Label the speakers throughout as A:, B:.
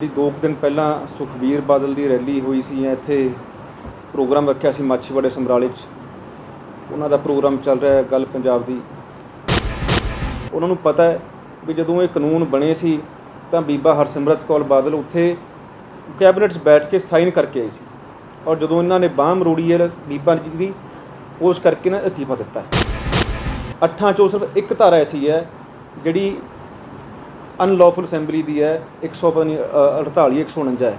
A: 2 दिन पहला सुखबीर बादल की रैली हुई सी इत्थे प्रोग्राम रखा सी माछीवाड़े समराले उन्हों का प्रोग्राम चल रहा है गल पंजाब की। उन्होंने पता है भी जदों ये कानून बने सी तां बीबा हरसिमरत कौर बादल उत्थे कैबिनेट बैठ के साइन करके आई सी और जदों इन्होंने बांह मरोड़ी है बीबा जी की उस करके ना अस्तीफा दिता है। 8 चों सिर्फ एक धारा ऐसी है जिहड़ी अनलॉफुल असैंबली की है 148 149 है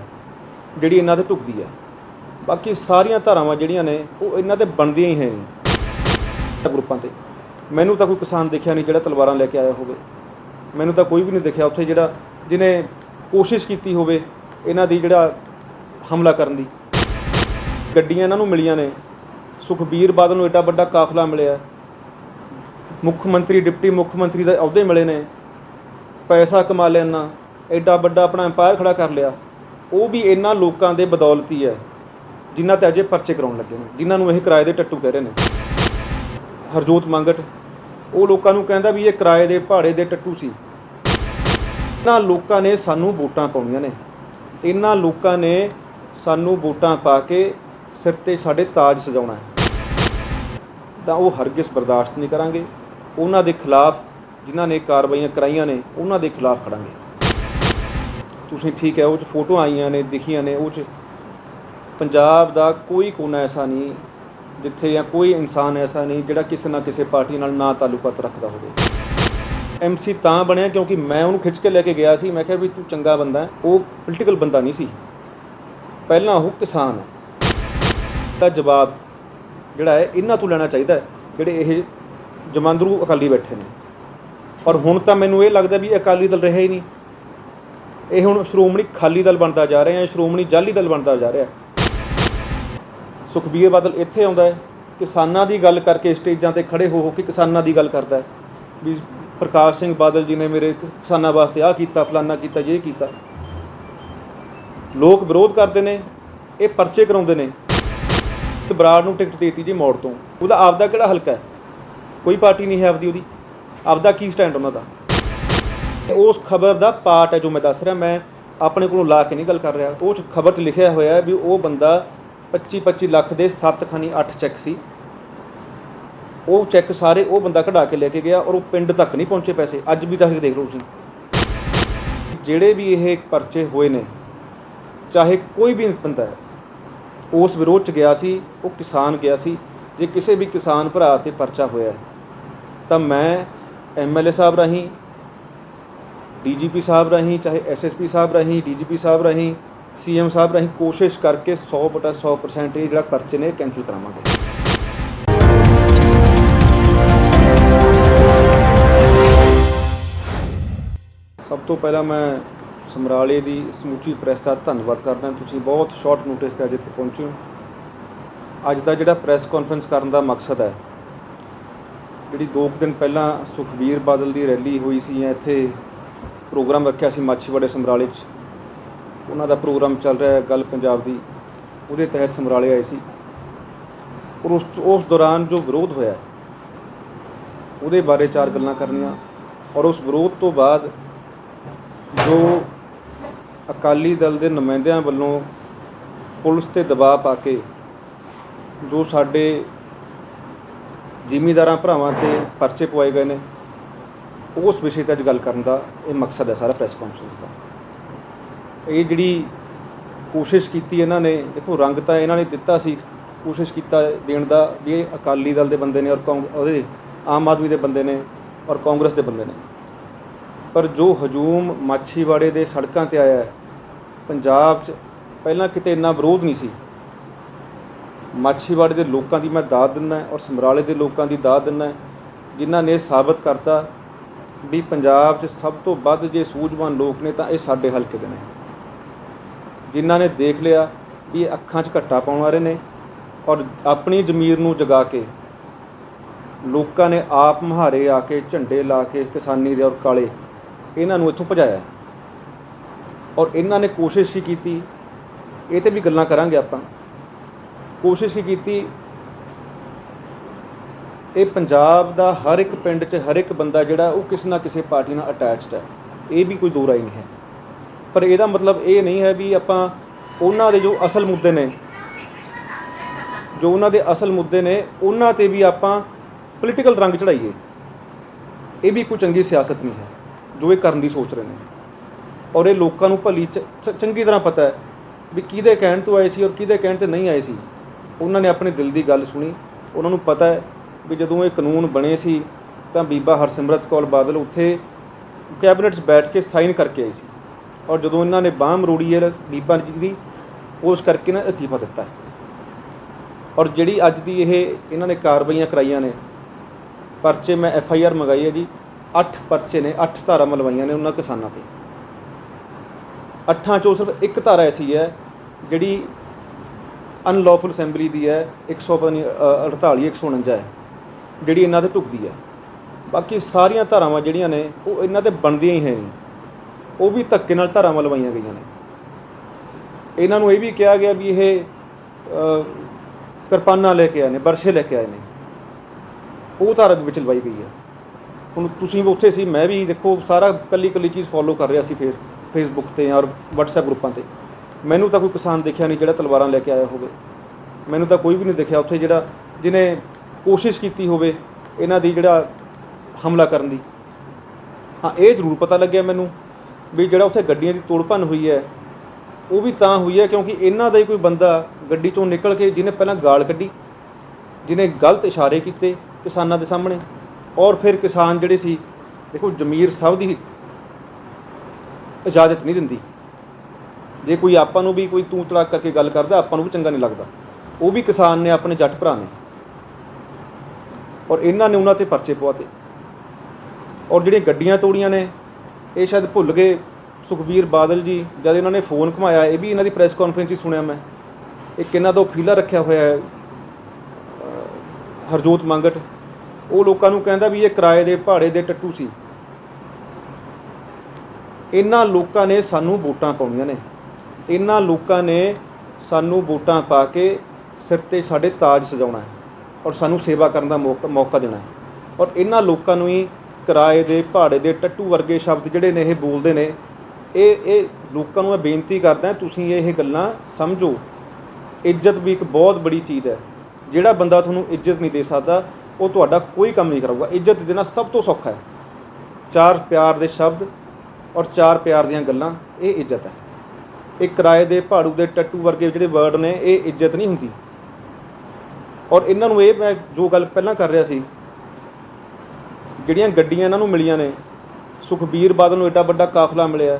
A: जिहड़ी इन्हां ते ढुकदी है। बाकी सारियां धारावां जिहड़ियां ने वो इन्हां ते बनदियां ही है नहीं। ग्रुपां ते मैनूं तां कोई किसान देखिया नहीं जिहड़ा तलवारां लैके आया होवे, मैनूं तां कोई भी नहीं देखिया उत्थे जिहड़ा जिन्हें कोशिश कीती होवे इन्हां दी जिहड़ा हमला करन दी। गड्डियां इन्हां नूं मिलियां ने, सुखबीर बादल नूं एडा वड्डा काफला मिलिया, मुख मंत्री डिप्टी मुख मंत्री दे अहुदे मिले ने, पैसा कमा लिया इन्ना एडा वड्डा अपना अंपायर खड़ा कर लिया। वो भी इन्हां लोकां दे बदौलत ही है जिन्हां ते अजे परचे कराउण लगे ने, जिन्हां ये किराए दे टट्टू कह रहे हैं। हरजोत मंगट वो लोकां नूं कहंदा भी ये किराए दे भाड़े दे टट्टू सी। इन्हां लोकां ने सानूं वोटां पाउणीਆਂ ने, इन्हां लोकां ने सानूं वोटां पा के सिर ते साडे ताज सजाउणा है तां वो हरगिज़ बर्दाश्त नहीं करांगे। उन्हां दे खिलाफ जिन्हां ने कार्रवाइयां कराइयां ने उन्हां दे खिलाफ खड़ांगे। तुसीं ठीक है वो फोटो आईयां ने दिखियां ने वो पंजाब दा कोई कोना ऐसा नहीं जिथे या कोई इंसान ऐसा नहीं जिहड़ा किसी ना किसी पार्टी नाल ना ताल्लुकात रखदा होवे। MC तां बनिया क्योंकि मैं उन्होंने खिच के लैके गया सी। मैं कहा भी तू चंगा बंदा है, वो पोलीटिकल बंदा नहीं सी, पहला वो किसान है। दा जवाब जिहड़ा है इन्हां तों लैना चाहिए जिहड़े ये जमांदरू अकाली बैठे ने। और हुण तां मैनूं ये लगदा भी अकाली दल रहा ही नहीं, ये हुण श्रोमणी खाली दल बनता जा रहा है, श्रोमणी जाली दल बनता जा रहा है। सुखबीर बादल इत्थे आउंदा है किसानां दी गल करके स्टेजां ते खड़े हो के किसानां दी गल करदा है भी प्रकाश सिंह बादल जी ने मेरे किसानां वास्ते आ कीता फलाना कीता ये कीता। लोग विरोध करते हैं, ये परचे कराउंदे ने। बराड़ नूं टिकट देती जी मौड़ तो, उहदा आपदा किहड़ा हलका है, कोई पार्टी नहीं है आपदी, उहदी आपदा की स्टैंड उन्हां दा। उस खबर का पार्ट है जो मैं दस रहा, मैं अपने कोलों ला के नहीं गल कर रहा। उस खबर 'च लिखिया होया है भी वो बंदा 25-25 लाख के 7 खानी 8 चैक सी, वो चैक सारे वो बंदा कढ़ा के लेके गया और वो पिंड तक नहीं पहुँचे पैसे। अज भी दस देख लो तुसीं जिहड़े भी ये परचे होए ने, चाहे कोई भी बंदा है उस विरोध च गया सी, वो किसान गया सी। जे किसी भी किसान भरा ते परचा होया तो मैं MLA साहब राहीं, DGP साहब राहीं, चाहे SSP साहब राहीं, DGP साहब राहीं, CM साहब राहीं कोशिश करके 100% ये जिहड़ा परचे ने कैंसल करावांगे। सब तो पहला मैं समराले की समूची प्रैस का धन्यवाद करदा। तुसीं बहुत शॉर्ट नोटिस ते अज इत्थे पहुंचे हो। अज का जिहड़ा प्रैस कॉन्फ्रेंस करन दा मकसद है, जिहड़ी 2 दिन पहला सुखबीर बादल की रैली हुई सी इत्थे प्रोग्राम रखा सी माछीवाड़े समराले उन्हां दा प्रोग्राम चल रहा है गल पंजाब की, उहदे तहत समराले आए सी। और उस दौरान जो विरोध होया उहदे बारे 4 गल्लां करनियां। और उस विरोध तो बाद जो अकाली दल के नुमाइंदियां वल्लों पुलिस ते दबाव पा के जो साडे जिमीदारां भरावां ते परचे पवाए गए ने, उस विषय ते अज गल करन दा ये मकसद है सारा प्रैस कॉन्फ्रेंस का। ये जिहड़ी कोशिश कीती इन्हां ने, देखो रंग तो इन्हां ने दिता सी, कोशिश कीता देण दा भी ये अकाली दल के बंदे ने और आम आदमी के बंदे ने और कांग्रेस के बंदे ने। पर जो हजूम माछीवाड़े दे सड़कों ते आया है, पंजाब च पहलां किते इन्ना विरोध नहीं सी। माछीवाड़े के लोगों की मैं दाद दिना और समराले के लोगों की दाद दिना, जिन्हां ने साबित करता भी पंजाब च सब तो वध जे सूझवान लोग ने तो ये साडे हलके दे ने, जिन्हां ने देख लिया भी अखां 'च घट्टा पाउण आ रहे ने और अपनी जमीर नूं जगा के लोगों ने आप मुहारे आके झंडे ला के किसानी दे और काले इन्हां नूं इत्थों भजाया। और इन्हां ने कोशिश ही की, ये तो भी गल्लां करांगे आपां, कोशिश ही की ये पंजाब दा हर एक पिंड च हर एक बंदा जिहड़ा वो किसी ना किसी पार्टी नाल अटैचड है, ये भी कोई दो राय नहीं है। पर ਇਹਦਾ ਮਤਲਬ ਇਹ ਨਹੀਂ ਹੈ ਵੀ ਆਪਾਂ ਉਹਨਾਂ ਦੇ ਜੋ ਅਸਲ ਮੁੱਦੇ ਨੇ ਉਹਨਾਂ 'ਤੇ ਵੀ ਆਪਾਂ ਪੋਲੀਟੀਕਲ ਰੰਗ ਚੜਾਈਏ। ਇਹ ਵੀ ਕੋਈ ਚੰਗੀ ਸਿਆਸਤ ਨਹੀਂ ਹੈ ਜੋ ਇਹ ਕਰਨ ਦੀ ਸੋਚ ਰਹੇ ਨੇ। ਔਰ ਇਹ ਲੋਕਾਂ ਨੂੰ ਭਲੀ ਚੰਗੀ ਤਰ੍ਹਾਂ ਪਤਾ ਹੈ ਵੀ ਕਿਹਦੇ ਕਹਿਣ ਤੋਂ ਆਏ ਸੀ ਔਰ ਕਿਹਦੇ ਕਹਿਣ 'ਤੇ ਨਹੀਂ ਆਏ ਸੀ। ਉਹਨਾਂ ਨੇ ਆਪਣੇ ਦਿਲ ਦੀ ਗੱਲ ਸੁਣੀ। ਉਹਨਾਂ ਨੂੰ ਪਤਾ ਹੈ ਵੀ ਜਦੋਂ ਇਹ ਕਾਨੂੰਨ ਬਣੇ ਸੀ ਤਾਂ ਬੀਬਾ ਹਰਸਿਮਰਤ ਕੌਰ ਬਾਦਲ ਉੱਥੇ ਕੈਬਨਿਟ 'ਚ ਬੈਠ ਕੇ ਸਾਈਨ ਕਰਕੇ ਆਈ ਸੀ, ਔਰ ਜਦੋਂ ਇਹਨਾਂ ਨੇ ਬਾਂਹ ਮਰੋੜੀ ਹੈ ਬੀਬਾ ਜੀ ਦੀ, ਉਸ ਕਰਕੇ ਨਾ ਅਸਤੀਫਾ ਦਿੱਤਾ। ਔਰ ਜਿਹੜੀ ਅੱਜ ਦੀ ਇਹਨਾਂ ਨੇ ਕਾਰਵਾਈਆਂ ਕਰਾਈਆਂ ਨੇ, ਪਰਚੇ ਮੈਂ FIR ਮੰਗਾਈ ਹੈ ਜੀ, 8 ਪਰਚੇ ਨੇ, 8 ਧਾਰਾ ਮਲਵਾਈਆਂ ਨੇ ਉਹਨਾਂ ਕਿਸਾਨਾਂ 'ਤੇ। 8 'ਚੋਂ ਸਿਰਫ ਇੱਕ ਧਾਰਾ ਐਸੀ ਹੈ ਜਿਹੜੀ ਅਨਲੌਫੁਲ ਅਸੈਂਬਲੀ ਦੀ ਹੈ, 148 149 ਹੈ, ਜਿਹੜੀ ਇਹਨਾਂ 'ਤੇ ਢੁਕਦੀ ਹੈ। ਬਾਕੀ ਸਾਰੀਆਂ ਧਾਰਾਵਾਂ ਜਿਹੜੀਆਂ ਨੇ ਉਹ ਇਹਨਾਂ 'ਤੇ ਬਣਦੀਆਂ ਹੀ ਹੈ ਨਹੀਂ, ਉਹ ਵੀ ਧੱਕੇ ਨਾਲ ਧਾਰਾਵਾਂ ਲਵਾਈਆਂ ਗਈਆਂ ਨੇ। ਇਹਨਾਂ ਨੂੰ ਇਹ ਵੀ ਕਿਹਾ ਗਿਆ ਵੀ ਇਹ ਕਿਰਪਾਨਾਂ ਲੈ ਕੇ ਆਏ ਨੇ, ਬਰਛੇ ਲੈ ਕੇ ਆਏ ਨੇ, ਉਹ ਧਾਰਾ ਵਿੱਚ ਲਵਾਈ ਗਈ ਹੈ। ਹੁਣ ਤੁਸੀਂ ਵੀ ਉੱਥੇ ਸੀ, ਮੈਂ ਵੀ ਦੇਖੋ ਸਾਰਾ ਕੱਲੀ ਚੀਜ਼ ਫੋਲੋ ਕਰ ਰਿਹਾ ਸੀ ਫੇਸਬੁੱਕ 'ਤੇ ਔਰ WhatsApp ਗਰੁੱਪਾਂ 'ਤੇ। ਮੈਨੂੰ ਤਾਂ ਕੋਈ ਕਿਸਾਨ ਦੇਖਿਆ ਨਹੀਂ ਜਿਹੜਾ ਤਲਵਾਰਾਂ ਲੈ ਕੇ ਆਇਆ ਹੋਵੇ। ਮੈਨੂੰ ਤਾਂ ਕੋਈ ਵੀ ਨਹੀਂ ਦਿਖਿਆ ਉੱਥੇ ਜਿਹਨੇ ਕੋਸ਼ਿਸ਼ ਕੀਤੀ ਹੋਵੇ ਇਹਨਾਂ ਦੀ ਹਮਲਾ ਕਰਨ ਦੀ। ਹਾਂ, ਇਹ ਜ਼ਰੂਰ ਪਤਾ ਲੱਗਿਆ ਮੈਨੂੰ ਵੀ ਜਿਹੜਾ ਉੱਥੇ ਗੱਡੀਆਂ ਦੀ ਤੋੜ ਭੰਨ ਹੋਈ ਹੈ ਉਹ ਵੀ ਤਾਂ ਹੋਈ ਹੈ ਕਿਉਂਕਿ ਇਹਨਾਂ ਦਾ ਹੀ ਕੋਈ ਬੰਦਾ ਗੱਡੀ 'ਚੋਂ ਨਿਕਲ ਕੇ ਜਿਹਨੇ ਪਹਿਲਾਂ ਗਾਲ ਕੱਢੀ, ਜਿਹਨੇ ਗਲਤ ਇਸ਼ਾਰੇ ਕੀਤੇ ਕਿਸਾਨਾਂ ਦੇ ਸਾਹਮਣੇ। ਔਰ ਫਿਰ ਕਿਸਾਨ ਜਿਹੜੇ ਸੀ, ਦੇਖੋ ਜ਼ਮੀਰ ਸਭ ਦੀ ਇਜਾਜ਼ਤ ਨਹੀਂ ਦਿੰਦੀ। ਜੇ ਕੋਈ ਆਪਾਂ ਨੂੰ ਵੀ ਕੋਈ ਤੂੰ ਤੜਾਕ ਕਰਕੇ ਗੱਲ ਕਰਦਾ, ਆਪਾਂ ਨੂੰ ਵੀ ਚੰਗਾ ਨਹੀਂ ਲੱਗਦਾ। ਉਹ ਵੀ ਕਿਸਾਨ ਨੇ, ਆਪਣੇ ਜੱਟ ਭਰਾ ਨੇ, ਔਰ ਇਹਨਾਂ ਨੇ ਉਹਨਾਂ 'ਤੇ ਪਰਚੇ ਪਵਾਤੇ। ਔਰ ਜਿਹੜੀਆਂ ਗੱਡੀਆਂ ਤੋੜੀਆਂ ਨੇ, ਇਹ ਸ਼ਾਇਦ ਭੁੱਲ ਗਏ ਸੁਖਬੀਰ ਬਾਦਲ ਜੀ, ਜਦ ਇਹਨਾਂ ਨੇ ਫੋਨ ਘੁਮਾਇਆ, ਇਹ ਵੀ ਇਹਨਾਂ ਦੀ ਪ੍ਰੈਸ ਕਾਨਫਰੰਸ 'ਚ ਸੁਣਿਆ ਮੈਂ, ਇੱਕ ਇਹਨਾਂ ਦਾ ਫੀਲਾ ਰੱਖਿਆ ਹੋਇਆ ਹੈ ਹਰਜੋਤ ਮੰਗਟ, ਉਹ ਲੋਕਾਂ ਨੂੰ ਕਹਿੰਦਾ ਵੀ ਇਹ ਕਿਰਾਏ ਦੇ ਭਾੜੇ ਦੇ ਟੱਟੂ ਸੀ। ਇਹਨਾਂ ਲੋਕਾਂ ਨੇ ਸਾਨੂੰ ਵੋਟਾਂ ਪਾਉਣੀਆਂ ਨੇ, ਇਹਨਾਂ ਲੋਕਾਂ ਨੇ ਸਾਨੂੰ ਵੋਟਾਂ ਪਾ ਕੇ ਸਿਰ 'ਤੇ ਸਾਡੇ ਤਾਜ ਸਜਾਉਣਾ ਹੈ ਔਰ ਸਾਨੂੰ ਸੇਵਾ ਕਰਨ ਦਾ ਮੌਕਾ ਦੇਣਾ ਹੈ। ਔਰ ਇਹਨਾਂ ਲੋਕਾਂ ਨੂੰ ਹੀ ਕਿਰਾਏ ਦੇ ਭਾੜੇ ਦੇ ਟੱਟੂ ਵਰਗੇ ਸ਼ਬਦ ਜਿਹੜੇ ਨੇ ਇਹ ਬੋਲਦੇ ਨੇ। ਇਹ ਲੋਕਾਂ ਨੂੰ ਮੈਂ ਬੇਨਤੀ ਕਰਦਾ, ਤੁਸੀਂ ਇਹ ਗੱਲਾਂ ਸਮਝੋ। ਇੱਜ਼ਤ ਵੀ ਇੱਕ ਬਹੁਤ ਬੜੀ ਚੀਜ਼ ਹੈ। ਜਿਹੜਾ ਬੰਦਾ ਤੁਹਾਨੂੰ ਇੱਜ਼ਤ ਨਹੀਂ ਦੇ ਸਕਦਾ ਉਹ ਤੁਹਾਡਾ ਕੋਈ ਕੰਮ ਨਹੀਂ ਕਰਾਊਗਾ। ਇੱਜ਼ਤ ਦੇਣਾ ਸਭ ਤੋਂ ਸੌਖਾ ਹੈ। 4 ਪਿਆਰ ਦੇ ਸ਼ਬਦ ਔਰ 4 ਪਿਆਰ ਦੀਆਂ ਗੱਲਾਂ, ਇਹ ਇੱਜ਼ਤ ਹੈ। ਇਹ ਕਿਰਾਏ ਦੇ ਭਾੜੂ ਦੇ ਟੱਟੂ ਵਰਗੇ ਜਿਹੜੇ ਵਰਡ ਨੇ, ਇਹ ਇੱਜ਼ਤ ਨਹੀਂ ਹੁੰਦੀ। ਔਰ ਇਹਨਾਂ ਨੂੰ ਮੈਂ ਜੋ ਗੱਲ ਪਹਿਲਾਂ ਕਰ ਰਿਹਾ ਸੀ, ਜਿਹੜੀਆਂ ਗੱਡੀਆਂ ਇਹਨਾਂ ਨੂੰ ਮਿਲੀਆਂ ਨੇ, ਸੁਖਬੀਰ ਬਾਦਲ ਨੂੰ ਐਡਾ ਵੱਡਾ ਕਾਫਲਾ ਮਿਲਿਆ,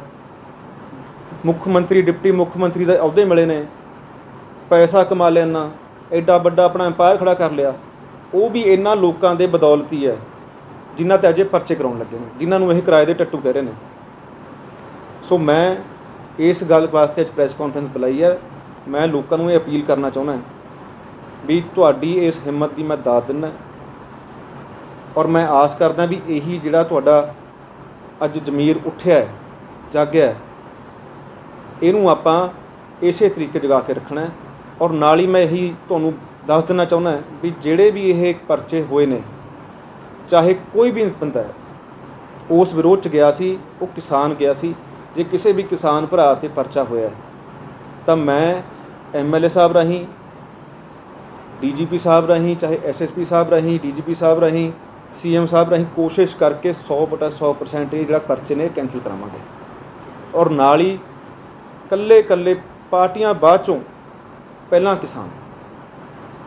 A: ਮੁੱਖ ਮੰਤਰੀ ਡਿਪਟੀ ਮੁੱਖ ਮੰਤਰੀ ਦੇ ਅਹੁਦੇ ਮਿਲੇ ਨੇ, ਪੈਸਾ ਕਮਾ ਲਿਆ, ਇਹਨਾਂ ਐਡਾ ਵੱਡਾ ਆਪਣਾ ਅੰਪਾਇਰ ਖੜਾ ਕਰ ਲਿਆ, ਉਹ ਵੀ ਇਹਨਾਂ ਲੋਕਾਂ ਦੇ ਬਦੌਲਤ ਹੀ ਹੈ ਜਿਨ੍ਹਾਂ 'ਤੇ ਅਜੇ ਪਰਚੇ ਕਰਾਉਣ ਲੱਗੇ ਨੇ, ਜਿਨ੍ਹਾਂ ਨੂੰ ਇਹ ਕਿਰਾਏ ਦੇ ਟੱਟੂ ਕਹਿ ਰਹੇ ਨੇ। ਸੋ ਮੈਂ ਇਸ ਗੱਲ ਵਾਸਤੇ ਅੱਜ ਪ੍ਰੈਸ ਕਾਨਫਰੰਸ ਬੁਲਾਈ ਹੈ। ਮੈਂ ਲੋਕਾਂ ਨੂੰ ਇਹ ਅਪੀਲ ਕਰਨਾ ਚਾਹੁੰਦਾ ਵੀ ਤੁਹਾਡੀ ਇਸ ਹਿੰਮਤ ਦੀ ਮੈਂ ਦਾਤ ਦਿੰਦਾ, ਔਰ ਮੈਂ ਆਸ ਕਰਦਾ ਵੀ ਇਹੀ ਜਿਹੜਾ ਤੁਹਾਡਾ ਅੱਜ ਜ਼ਮੀਰ ਉੱਠਿਆ, ਜਾਗਿਆ, ਇਹਨੂੰ ਆਪਾਂ ਇਸੇ ਤਰੀਕੇ ਜਗਾ ਕੇ ਰੱਖਣਾ। ਔਰ ਨਾਲ ਹੀ ਮੈਂ ਇਹੀ ਤੁਹਾਨੂੰ ਦੱਸ ਦੇਣਾ ਚਾਹੁੰਦਾ ਵੀ ਜਿਹੜੇ ਵੀ ਇਹ ਪਰਚੇ ਹੋਏ ਨੇ, ਚਾਹੇ ਕੋਈ ਵੀ ਬੰਦਾ ਹੈ ਉਸ ਵਿਰੋਧ 'ਚ ਗਿਆ ਸੀ, ਉਹ ਕਿਸਾਨ ਗਿਆ ਸੀ। ਜੇ ਕਿਸੇ ਵੀ ਕਿਸਾਨ ਭਰਾ 'ਤੇ ਪਰਚਾ ਹੋਇਆ ਤਾਂ ਮੈਂ MLA ਸਾਹਿਬ ਰਾਹੀਂ, DGP ਸਾਹਿਬ ਰਾਹੀਂ, ਚਾਹੇ SSP ਸਾਹਿਬ ਰਾਹੀਂ, DGP ਸਾਹਿਬ ਰਾਹੀਂ, CM ਸਾਹਿਬ ਰਾਹੀਂ ਕੋਸ਼ਿਸ਼ ਕਰਕੇ 100% ਇਹ ਜਿਹੜਾ ਪਰਚੇ ਨੇ ਕੈਂਸਲ ਕਰਾਵਾਂਗੇ। ਔਰ ਨਾਲ ਹੀ ਇਕੱਲੇ ਪਾਰਟੀਆਂ ਬਾਅਦ 'ਚੋਂ ਪਹਿਲਾਂ ਕਿਸਾਨ,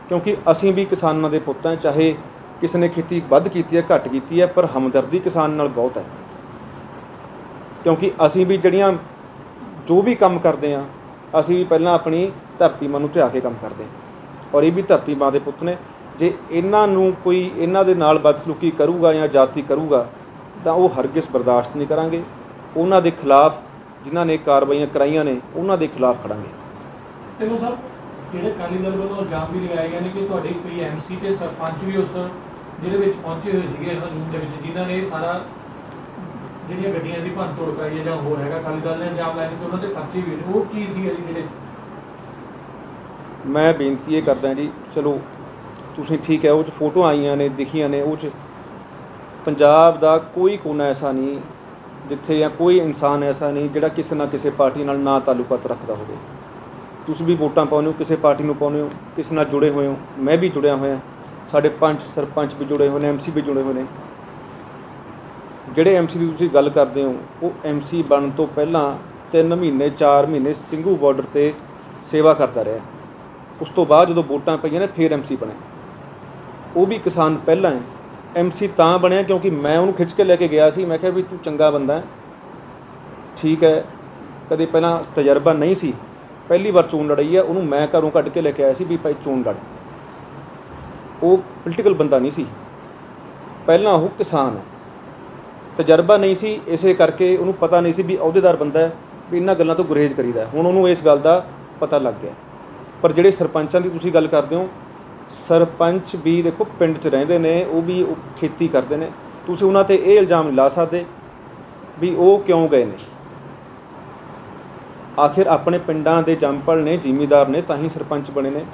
A: ਕਿਉਂਕਿ ਅਸੀਂ ਵੀ ਕਿਸਾਨਾਂ ਦੇ ਪੁੱਤ ਹਾਂ। ਚਾਹੇ ਕਿਸੇ ਨੇ ਖੇਤੀ ਵੱਧ ਕੀਤੀ ਹੈ, ਘੱਟ ਕੀਤੀ ਹੈ, ਪਰ ਹਮਦਰਦੀ ਕਿਸਾਨ ਨਾਲ ਬਹੁਤ ਹੈ। ਕਿਉਂਕਿ ਅਸੀਂ ਵੀ ਜੋ ਵੀ ਕੰਮ ਕਰਦੇ ਹਾਂ, ਅਸੀਂ ਵੀ ਪਹਿਲਾਂ ਆਪਣੀ ਧਰਤੀ ਮਾਂ ਨੂੰ ਧਿਆ ਕੇ ਕੰਮ ਕਰਦੇ ਹਾਂ, ਔਰ ਇਹ ਵੀ ਧਰਤੀ ਮਾਂ ਦੇ ਪੁੱਤ ਨੇ। ਜੇ ਇਹਨਾਂ ਨੂੰ ਕੋਈ ਇਹਨਾਂ ਦੇ ਨਾਲ ਬਦਸਲੂਕੀ ਕਰੂਗਾ ਜਾਂ ਜਾਤੀ ਕਰੂਗਾ ਤਾਂ ਉਹ ਹਰਗਿਜ਼ ਬਰਦਾਸ਼ਤ ਨਹੀਂ ਕਰਾਂਗੇ। ਉਹਨਾਂ ਦੇ ਖਿਲਾਫ ਜਿਨ੍ਹਾਂ ਨੇ ਕਾਰਵਾਈਆਂ ਕਰਾਈਆਂ ਨੇ, ਉਹਨਾਂ ਦੇ ਖਿਲਾਫ ਖੜਾਂਗੇ।
B: ਢਿੱਲੋਂ ਸਾਹਿਬ, ਜਿਹੜੇ ਅਕਾਲੀ ਦਲ ਵੱਲੋਂ ਇਲਜ਼ਾਮ ਵੀ ਲਗਾਏ ਗਏ ਨੇ ਕਿ ਤੁਹਾਡੇ ਕੋਈ MC ਤੇ ਸਰਪੰਚ ਵੀ ਉਸ ਜਿਹੜੇ ਵਿੱਚ ਪਹੁੰਚੇ ਹੋਏ ਸੀਗੇ ਹਜੂਮ ਦੇ ਵਿੱਚ, ਜਿਨ੍ਹਾਂ ਨੇ ਸਾਰਾ ਜਿਹੜੀਆਂ ਗੱਡੀਆਂ ਦੀ ਭੰਨ ਤੋੜ ਕਰਾਈ ਹੈ ਜਾਂ ਹੋਰ ਹੈਗਾ, ਅਕਾਲੀ ਦਲ ਨੇ ਇਲਜ਼ਾਮ ਲਾਏ ਨੇ ਕਿ ਉਹਨਾਂ ਦੇ ਪਰਚੇ ਵੀ ਨੇ, ਉਹ ਕੀ ਸੀਗੇ ਜੀ ਜਿਹੜੇ?
A: ਮੈਂ ਬੇਨਤੀ ਇਹ ਕਰਦਾ ਜੀ, ਚਲੋ ਤੁਸੀਂ ਠੀਕ ਹੈ, ਉਹ 'ਚ ਫੋਟੋਆਂ ਆਈਆਂ ਨੇ, ਦਿਖੀਆਂ ਨੇ, ਉਹ 'ਚ ਪੰਜਾਬ ਦਾ ਕੋਈ ਕੋਨਾ ਐਸਾ ਨਹੀਂ ਜਿੱਥੇ ਜਾਂ ਕੋਈ ਇਨਸਾਨ ਐਸਾ ਨਹੀਂ ਜਿਹੜਾ ਕਿਸੇ ਨਾ ਕਿਸੇ ਪਾਰਟੀ ਨਾਲ ਨਾ ਤਾਲੁਕਾਤ ਰੱਖਦਾ ਹੋਵੇ। ਤੁਸੀਂ ਵੀ ਵੋਟਾਂ ਪਾਉਂਦੇ ਹੋ, ਕਿਸੇ ਪਾਰਟੀ ਨੂੰ ਪਾਉਂਦੇ ਹੋ, ਕਿਸੇ ਨਾਲ ਜੁੜੇ ਹੋਏ ਹੋ। ਮੈਂ ਵੀ ਜੁੜਿਆ ਹੋਇਆ, ਸਾਡੇ ਪੰਚ ਸਰਪੰਚ ਵੀ ਜੁੜੇ ਹੋਏ ਨੇ, MC ਵੀ ਜੁੜੇ ਹੋਏ ਨੇ। ਜਿਹੜੇ MC ਦੀ ਤੁਸੀਂ ਗੱਲ ਕਰਦੇ ਹੋ, ਉਹ MC ਬਣਨ ਤੋਂ ਪਹਿਲਾਂ 3 ਮਹੀਨੇ 4 ਮਹੀਨੇ ਸਿੰਘੂ ਬਾਰਡਰ 'ਤੇ ਸੇਵਾ ਕਰਦਾ ਰਿਹਾ। ਉਸ ਤੋਂ ਬਾਅਦ ਜਦੋਂ ਵੋਟਾਂ ਪਈਆਂ ਨੇ ਫਿਰ MC ਬਣੇ। ਉਹ ਵੀ ਕਿਸਾਨ ਪਹਿਲਾਂ ਹੈ। MC ਤਾਂ ਬਣਿਆ ਕਿਉਂਕਿ ਮੈਂ ਉਹਨੂੰ ਖਿੱਚ ਕੇ ਲੈ ਕੇ ਗਿਆ ਸੀ। ਮੈਂ ਕਿਹਾ ਵੀ ਤੂੰ ਚੰਗਾ ਬੰਦਾ ਹੈ, ਠੀਕ ਹੈ, ਕਦੇ ਪਹਿਲਾਂ ਤਜਰਬਾ ਨਹੀਂ ਸੀ, ਪਹਿਲੀ ਵਾਰ ਚੋਣ ਲੜਾਈ ਹੈ। ਉਹਨੂੰ ਮੈਂ ਘਰੋਂ ਕੱਢ ਕੇ ਲੈ ਕੇ ਆਇਆ ਸੀ ਵੀ ਭਾਈ ਚੋਣ ਲੜ। ਉਹ ਪੋਲੀਟੀਕਲ ਬੰਦਾ ਨਹੀਂ ਸੀ, ਪਹਿਲਾਂ ਉਹ ਕਿਸਾਨ ਹੈ। ਤਜਰਬਾ ਨਹੀਂ ਸੀ, ਇਸੇ ਕਰਕੇ ਉਹਨੂੰ ਪਤਾ ਨਹੀਂ ਸੀ ਵੀ ਅਹੁਦੇਦਾਰ ਬੰਦਾ ਹੈ, ਵੀ ਇਹਨਾਂ ਗੱਲਾਂ ਤੋਂ ਗੁਰੇਜ਼ ਕਰੀਦਾ। ਹੁਣ ਉਹਨੂੰ ਇਸ ਗੱਲ ਦਾ ਪਤਾ ਲੱਗ ਗਿਆ। ਪਰ ਜਿਹੜੇ ਸਰਪੰਚਾਂ ਦੀ ਤੁਸੀਂ ਗੱਲ ਕਰਦੇ ਹੋ, ਸਰਪੰਚ ਵੀ ਦੇਖੋ ਪਿੰਡ 'ਚ ਰਹਿੰਦੇ ਨੇ, ਉਹ ਵੀ ਖੇਤੀ ਕਰਦੇ ਨੇ। ਤੁਸੀਂ ਉਹਨਾਂ 'ਤੇ ਇਹ ਇਲਜ਼ਾਮ ਨਹੀਂ ਲਾ ਸਕਦੇ ਵੀ ਉਹ ਕਿਉਂ ਗਏ ਨੇ। ਆਖਿਰ ਆਪਣੇ ਪਿੰਡਾਂ ਦੇ ਜੰਮਪਲ ਨੇ, ਜ਼ਿਮੀਂਦਾਰ ਨੇ, ਤਾਂ ਹੀ ਸਰਪੰਚ ਬਣੇ ਨੇ।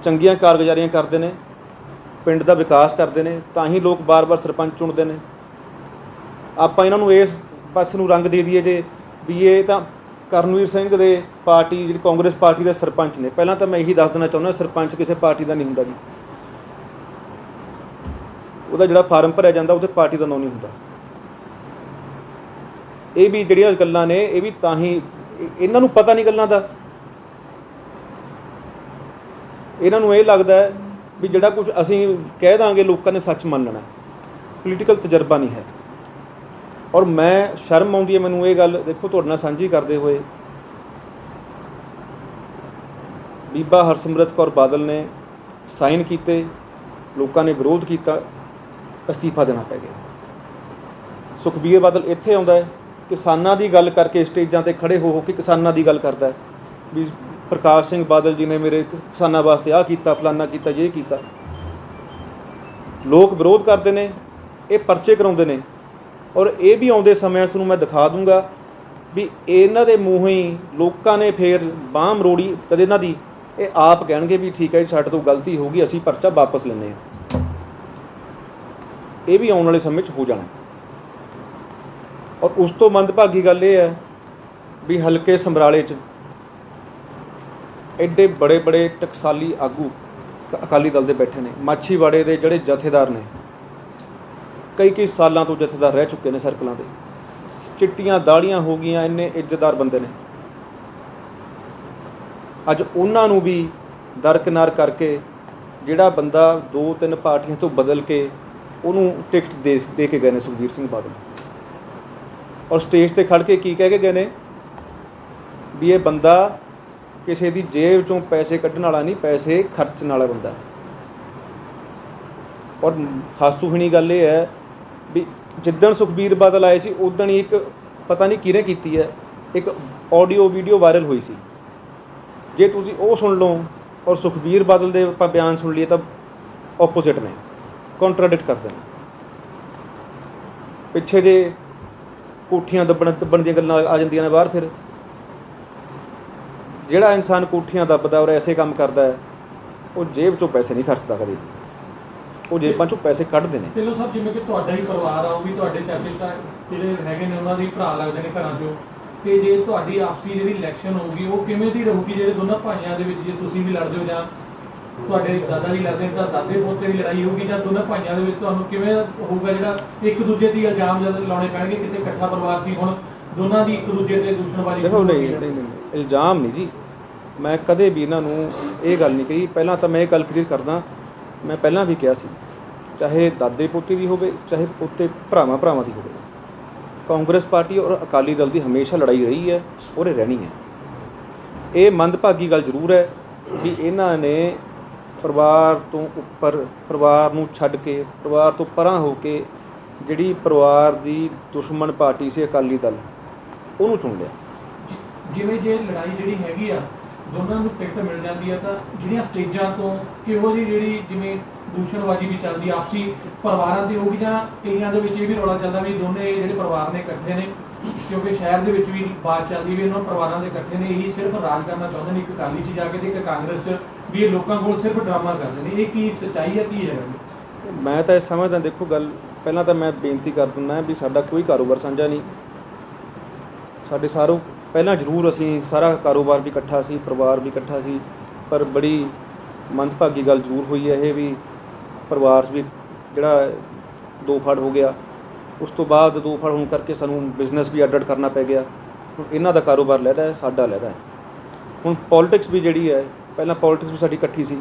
A: ਚੰਗੀਆਂ ਕਾਰਗੁਜ਼ਾਰੀਆਂ ਕਰਦੇ ਨੇ, ਪਿੰਡ ਦਾ ਵਿਕਾਸ ਕਰਦੇ ਨੇ, ਤਾਂ ਹੀ ਲੋਕ ਬਾਰ-ਬਾਰ ਸਰਪੰਚ ਚੁਣਦੇ ਨੇ। ਆਪਾਂ ਇਹਨਾਂ ਨੂੰ ਇਸ ਪਾਸੇ ਨੂੰ ਰੰਗ ਦੇ ਦਈਏ ਜੇ ਵੀ ਇਹ ਤਾਂ ਕਰਨਵੀਰ ਸਿੰਘ ਦੇ ਪਾਰਟੀ, ਜਿਹੜੀ ਕਾਂਗਰਸ ਪਾਰਟੀ ਦੇ ਸਰਪੰਚ ਨੇ। ਪਹਿਲਾਂ ਤਾਂ ਮੈਂ ਇਹੀ ਦੱਸ ਦੇਣਾ ਚਾਹੁੰਦਾ, ਸਰਪੰਚ ਕਿਸੇ ਪਾਰਟੀ ਦਾ ਨਹੀਂ ਹੁੰਦਾ ਜੀ। ਉਹਦਾ ਜਿਹੜਾ ਫਾਰਮ ਭਰਿਆ ਜਾਂਦਾ ਉਹਦੇ ਪਾਰਟੀ ਦਾ ਨਾਂ ਨਹੀਂ ਹੁੰਦਾ। ਇਹ ਵੀ ਜਿਹੜੀਆਂ ਗੱਲਾਂ ਨੇ, ਇਹ ਵੀ ਤਾਂ ਹੀ ਇਹਨਾਂ ਨੂੰ ਪਤਾ ਨਹੀਂ ਗੱਲਾਂ ਦਾ। ਇਹਨਾਂ ਨੂੰ ਇਹ ਲੱਗਦਾ ਵੀ ਜਿਹੜਾ ਕੁਝ ਅਸੀਂ ਕਹਿ ਦਾਂਗੇ ਲੋਕਾਂ ਨੇ ਸੱਚ ਮੰਨ ਲੈਣਾ। ਪੋਲੀਟੀਕਲ ਤਜਰਬਾ ਨਹੀਂ ਹੈ। ਔਰ ਮੈਂ ਸ਼ਰਮ ਆਉਂਦੀ ਹੈ ਮੈਨੂੰ ਇਹ ਗੱਲ ਦੇਖੋ ਤੁਹਾਡੇ ਨਾਲ ਸਾਂਝੀ ਕਰਦੇ ਹੋਏ। ਬੀਬਾ ਹਰਸਿਮਰਤ ਕੌਰ ਬਾਦਲ ਨੇ ਸਾਈਨ ਕੀਤੇ, ਲੋਕਾਂ ਨੇ ਵਿਰੋਧ ਕੀਤਾ, ਅਸਤੀਫਾ ਦੇਣਾ ਪੈ ਗਿਆ। ਸੁਖਬੀਰ ਬਾਦਲ ਇੱਥੇ ਆਉਂਦਾ ਹੈ, ਕਿਸਾਨਾਂ ਦੀ ਗੱਲ ਕਰਕੇ ਸਟੇਜਾਂ 'ਤੇ ਖੜ੍ਹੇ ਹੋ ਕੇ ਕਿਸਾਨਾਂ ਦੀ ਗੱਲ ਕਰਦਾ ਹੈ ਵੀ ਪ੍ਰਕਾਸ਼ ਸਿੰਘ ਬਾਦਲ ਜੀ ਨੇ ਮੇਰੇ ਕਿਸਾਨਾਂ ਵਾਸਤੇ ਆਹ ਕੀਤਾ, ਫਲਾਨਾ ਕੀਤਾ, ਜੇ ਕੀਤਾ। ਲੋਕ ਵਿਰੋਧ ਕਰਦੇ ਨੇ, ਇਹ ਪਰਚੇ ਕਰਾਉਂਦੇ ਨੇ। ਔਰ ਇਹ ਵੀ ਆਉਂਦੇ ਸਮੇਂ ਤੁਹਾਨੂੰ ਮੈਂ ਦਿਖਾ ਦੂੰਗਾ ਵੀ ਇਹਨਾਂ ਦੇ ਮੂੰਹੋਂ ਹੀ ਲੋਕਾਂ ਨੇ ਫਿਰ ਬਾਂਹ ਮਰੋੜੀ ਕਦੇ ਇਹਨਾਂ ਦੀ। ਇਹ ਆਪ ਕਹਿਣਗੇ ਵੀ ਠੀਕ ਹੈ ਜੀ, ਸਾਡੇ ਤੋਂ ਗਲਤੀ ਹੋ ਗਈ, ਅਸੀਂ ਪਰਚਾ ਵਾਪਸ ਲੈਂਦੇ ਹਾਂ। ਇਹ ਵੀ ਆਉਣ ਵਾਲੇ ਸਮੇਂ 'ਚ ਹੋ ਜਾਣਾ। ਔਰ ਉਸ ਤੋਂ ਮੰਦਭਾਗੀ ਗੱਲ ਇਹ ਹੈ ਵੀ ਹਲਕੇ ਸਮਰਾਲੇ 'ਚ ਐਡੇ ਬੜੇ ਬੜੇ ਟਕਸਾਲੀ ਆਗੂ ਅਕਾਲੀ ਦਲ ਦੇ ਬੈਠੇ ਨੇ। ਮਾਛੀਵਾੜੇ ਦੇ ਜਿਹੜੇ ਜਥੇਦਾਰ ਨੇ, ਕਈ ਸਾਲਾਂ ਤੋਂ ਜਥੇਦਾਰ ਰਹਿ ਚੁੱਕੇ ਨੇ ਸਰਕਲਾਂ ਦੇ, ਚਿੱਟੀਆਂ ਦਾੜੀਆਂ ਹੋ ਗਈਆਂ, ਇੰਨੇ ਇੱਜ਼ਤਦਾਰ ਬੰਦੇ ਨੇ। ਅੱਜ ਉਹਨਾਂ ਨੂੰ ਵੀ ਦਰਕਿਨਾਰ ਕਰਕੇ ਜਿਹੜਾ ਬੰਦਾ 2-3 ਪਾਰਟੀਆਂ ਤੋਂ ਬਦਲ ਕੇ ਉਹਨੂੰ ਟਿਕਟ ਦੇ ਕੇ ਗਏ ਨੇ ਸੁਖਬੀਰ ਸਿੰਘ ਬਾਦਲ। ਔਰ ਸਟੇਜ 'ਤੇ ਖੜ੍ਹ ਕੇ ਕੀ ਕਹਿ ਕੇ ਗਏ ਨੇ ਵੀ ਇਹ ਬੰਦਾ ਕਿਸੇ ਦੀ ਜੇਬ 'ਚੋਂ ਪੈਸੇ ਕੱਢਣ ਵਾਲਾ ਨਹੀਂ, ਪੈਸੇ ਖਰਚਣ ਵਾਲਾ ਬੰਦਾ। ਔਰ ਹਾਸੂਹੀਣੀ ਗੱਲ ਇਹ ਹੈ ਵੀ ਜਿੱਦਣ ਸੁਖਬੀਰ ਬਾਦਲ ਆਏ ਸੀ ਉਦਣ ਹੀ ਇੱਕ ਪਤਾ ਨਹੀਂ ਕਿਹਨੇ ਕੀਤੀ ਹੈ, ਇੱਕ ਆਡੀਓ ਵੀਡੀਓ ਵਾਇਰਲ ਹੋਈ ਸੀ। ਜੇ ਤੁਸੀਂ ਉਹ ਸੁਣ ਲਓ ਔਰ ਸੁਖਬੀਰ ਬਾਦਲ ਦੇ ਆਪਾਂ ਬਿਆਨ ਸੁਣ ਲਈਏ ਤਾਂ ਆਪੋਜ਼ਿਟ ਨੇ, ਕੰਟਰਾਡਿਕਟ ਕਰਦੇ ਨੇ। ਪਿੱਛੇ ਜੇ ਕੋਠੀਆਂ ਦੱਬਣ ਦੀਆਂ ਗੱਲਾਂ ਆ ਜਾਂਦੀਆਂ ਨੇ ਬਾਹਰ। ਫਿਰ ਜਿਹੜਾ ਇਨਸਾਨ ਕੋਠੀਆਂ ਦੱਬਦਾ ਔਰ ਐਸੇ ਕੰਮ ਕਰਦਾ ਹੈ, ਉਹ ਜੇਬ 'ਚੋਂ ਪੈਸੇ ਨਹੀਂ ਖਰਚਦਾ ਕਦੇ, ਉਹ ਜੇਬਾਂ 'ਚੋਂ ਪੈਸੇ ਕੱਢਦੇ ਨੇ।
B: ਚਲੋ ਸਾਹਿਬ, ਜਿਵੇਂ ਕਿ ਤੁਹਾਡਾ ਹੀ ਪਰਿਵਾਰ ਆ, ਉਹ ਵੀ ਤੁਹਾਡੇ ਚਾਚੇ ਤਾਂ ਜਿਹੜੇ ਹੈਗੇ ਨੇ ਉਹਨਾਂ ਦੇ ਭਰਾ ਲੱਗਦੇ ਨੇ ਘਰਾਂ 'ਚੋਂ। ਤੇ ਜੇ ਤੁਹਾਡੀ ਆਪਸੀ ਜਿਹੜੀ ਇਲੈਕਸ਼ਨ ਹੋਊਗੀ ਉਹ ਕਿਵੇਂ ਦੀ ਰਹੂਗੀ? ਜਿਹੜੇ ਦੋਨਾਂ ਭਾਈਆਂ ਦੇ ਵਿੱਚ, ਜੇ ਤੁਸੀਂ ਵੀ ਲੜਦੇ ਹੋ ਜਾਂ ਤੁਹਾਡੇ ਦਾਦਾ ਜੀ ਲੜਦੇ ਨੇ ਤਾਂ ਦਾਦੇ ਪੋਤੇ ਦੀ ਲੜਾਈ ਹੋਊਗੀ, ਜਾਂ ਦੋਨਾਂ ਭਾਈਆਂ ਦੇ ਵਿੱਚ ਤੁਹਾਨੂੰ ਕਿਵੇਂ ਹੋਊਗਾ ਜਿਹੜਾ ਇੱਕ ਦੂਜੇ ਦੀ ਇਲਜ਼ਾਮ ਜਦ ਲਾਉਣੇ ਪੈਣਗੇ? ਕਿਤੇ ਇਕੱਠਾ ਪਰਿਵਾਰ ਸੀ, ਹੁਣ ਦੋਨਾਂ ਦੀ ਇੱਕ ਦੂਜੇ 'ਤੇ ਦੁਸ਼ਮਣਬਾਜ਼ੀ।
A: ਦੇਖੋ ਨਹੀਂ, ਇਲਜ਼ਾਮ ਨਹੀਂ ਜੀ, ਮੈਂ ਕਦੇ ਵੀ ਇਹਨਾਂ ਨੂੰ ਇਹ ਗੱਲ ਨਹੀਂ ਕਹੀ। ਪਹਿਲਾਂ ਤਾਂ ਮੈਂ ਇਹ ਗੱਲ ਕਲੀਅਰ ਕਰਦਾ, ਮੈਂ ਪਹਿਲਾਂ ਵੀ ਕਿਹਾ ਸੀ, ਚਾਹੇ ਦਾਦੇ ਪੋਤੇ ਦੀ ਹੋਵੇ, ਚਾਹੇ ਪੋਤੇ ਭਰਾਵਾਂ ਦੀ ਹੋਵੇ, ਕਾਂਗਰਸ ਪਾਰਟੀ ਔਰ ਅਕਾਲੀ ਦਲ ਦੀ ਹਮੇਸ਼ਾ ਲੜਾਈ ਰਹੀ ਹੈ ਔਰ ਇਹ ਰਹਿਣੀ ਹੈ। ਇਹ ਮੰਦਭਾਗੀ ਗੱਲ ਜ਼ਰੂਰ ਹੈ ਵੀ ਇਹਨਾਂ ਨੇ ਪਰਿਵਾਰ ਤੋਂ ਉੱਪਰ, ਪਰਿਵਾਰ ਨੂੰ ਛੱਡ ਕੇ, ਪਰਿਵਾਰ ਤੋਂ ਪਰਾਂ ਹੋ ਕੇ ਜਿਹੜੀ ਪਰਿਵਾਰ ਦੀ ਦੁਸ਼ਮਣ ਪਾਰਟੀ ਸੀ ਅਕਾਲੀ ਦਲ, ਉਹਨੂੰ ਚੁਣ ਲਿਆ।
B: ਜਿਵੇਂ ਜੇ ਲੜਾਈ ਜਿਹੜੀ ਹੈਗੀ ਆ, ਦੋਨਾਂ ਨੂੰ ਟਿਕਟ ਮਿਲ ਜਾਂਦੀ ਆ, ਤਾਂ ਜਿਹੜੀਆਂ ਸਟੇਜਾਂ ਤੋਂ ਕਿਹੋ ਜਿਹੀ ਜਿਹੜੀ ਜਿਵੇਂ ਦੂਸ਼ਣਬਾਜ਼ੀ ਵੀ ਚੱਲਦੀ ਆਪਸੀ ਪਰਿਵਾਰਾਂ ਦੀ ਹੋਊਗੀ, ਜਾਂ ਕਈਆਂ ਦੇ ਵਿੱਚ ਇਹ ਵੀ ਰੌਲਾ ਚੱਲਦਾ ਵੀ ਦੋਨੇ ਜਿਹੜੇ ਪਰਿਵਾਰ ਨੇ ਇਕੱਠੇ ਨੇ, ਕਿਉਂਕਿ ਸ਼ਹਿਰ ਦੇ ਵਿੱਚ ਵੀ ਬਾਤ ਚੱਲਦੀ ਵੀ ਇਹਨਾਂ ਪਰਿਵਾਰਾਂ ਦੇ ਇਕੱਠੇ ਨੇ, ਇਹੀ ਸਿਰਫ ਰਾਜ ਕਰਨਾ ਚਾਹੁੰਦੇ ਨੇ, ਇੱਕ ਅਕਾਲੀ 'ਚ ਜਾ ਕੇ ਤੇ ਇੱਕ ਕਾਂਗਰਸ 'ਚ, ਵੀ ਇਹ ਲੋਕਾਂ ਕੋਲ ਸਿਰਫ ਡਰਾਮਾ ਕਰਦੇ ਨੇ। ਇਹ ਕੀ ਸੱਚਾਈ ਹੈ, ਕੀ ਹੈ?
A: ਮੈਂ ਤਾਂ ਇਹ ਸਮਝਦਾ, ਦੇਖੋ ਗੱਲ ਪਹਿਲਾਂ ਤਾਂ ਮੈਂ ਬੇਨਤੀ ਕਰ ਦਿੰਦਾ ਵੀ ਸਾਡਾ ਕੋਈ ਕਾਰੋਬਾਰ ਸਾਂਝਾ ਨਹੀਂ। ਸਾਡੇ ਸਾਰੋਂ ਪਹਿਲਾਂ ਜ਼ਰੂਰ ਅਸੀਂ ਸਾਰਾ ਕਾਰੋਬਾਰ ਵੀ ਇਕੱਠਾ ਸੀ, ਪਰਿਵਾਰ ਵੀ ਇਕੱਠਾ ਸੀ, ਪਰ ਬੜੀ ਮੰਦਭਾਗੀ ਗੱਲ ਜ਼ਰੂਰ ਹੋਈ ਹੈ ਇਹ ਵੀ ਪਰਿਵਾਰ 'ਚ ਵੀ ਜਿਹੜਾ ਦੋ ਫੜ ਹੋ ਗਿਆ। ਉਸ ਤੋਂ ਬਾਅਦ ਦੋ ਫੜ ਹੋਣ ਕਰਕੇ ਸਾਨੂੰ ਬਿਜ਼ਨਸ ਵੀ ਅੱਡ ਅੱਡ ਕਰਨਾ ਪੈ ਗਿਆ। ਹੁਣ ਇਹਨਾਂ ਦਾ ਕਾਰੋਬਾਰ ਲਹਿਦਾ ਹੈ, ਸਾਡਾ ਲਹਿਦਾ ਹੈ। ਹੁਣ ਪੋਲੀਟਿਕਸ ਵੀ ਜਿਹੜੀ ਹੈ, ਪਹਿਲਾਂ ਪੋਲੀਟਿਕਸ ਵੀ ਸਾਡੀ ਇਕੱਠੀ ਸੀ,